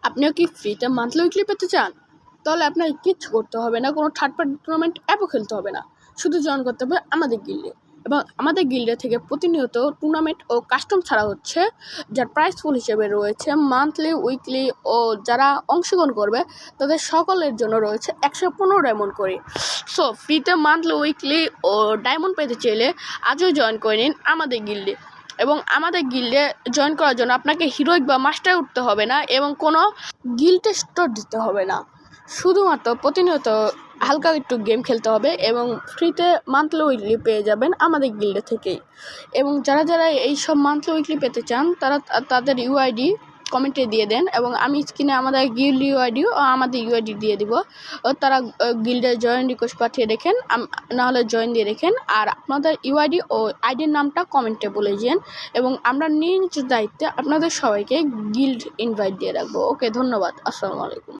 আপনিও কি ফ্রিতে মান্থলি উইকলি পেতে চান? তাহলে আপনাকে কিচ্ছু করতে হবে না, কোনো থার্ড পার্টি টুর্নামেন্ট অ্যাপও খেলতে হবে না। শুধু জয়েন করতে হবে আমাদের গিল্ডে, এবং আমাদের গিল্ডে থেকে প্রতিনিয়ত টুর্নামেন্ট ও কাস্টম ছাড়া হচ্ছে, যার প্রাইস ফুল হিসেবে রয়েছে মান্থলি, উইকলি ও যারা অংশগ্রহণ করবে তাদের সকলের জন্য রয়েছে 115 ডায়মন্ড করে। সো ফ্রিতে মান্থলি, উইকলি ও ডায়মন্ড পেতে চাইলে আজও জয়েন করে নিন আমাদের গিল্ডে। এবং আমাদের গিল্ডে জয়েন করার জন্য আপনাকে হিরোইক বা মাস্টার উঠতে হবে না, এবং কোনো গিল্ডে স্টোর দিতে হবে না। শুধুমাত্র প্রতিনিয়ত হালকা একটু গেম খেলতে হবে এবং ফ্রিতে মান্থলি উইকলি পেয়ে যাবেন আমাদের গিল্ডে থেকেই। এবং যারা এইসব মান্থলি উইকলি পেতে চান তারা তাদের ইউআইডি কমেন্টে দিয়ে দেন, এবং আমি স্ক্রিনে আমাদের গিল্ড ইউআইডি ও আমাদের ইউআইডি দিয়ে দিব। তারা গিল্ডে জয়েন রিকোয়েস্ট পাঠিয়ে রেখেন, নাহলে জয়েন দিয়ে রেখেন, আর আপনাদের ইউআইডি ও আইডির নামটা কমেন্টে বলে যান, এবং আমরা নিজ দায়িত্বে আপনাদের সবাইকে গিল্ড ইনভাইট দিয়ে রাখবো। ওকে, ধন্যবাদ। আসসালামু আলাইকুম।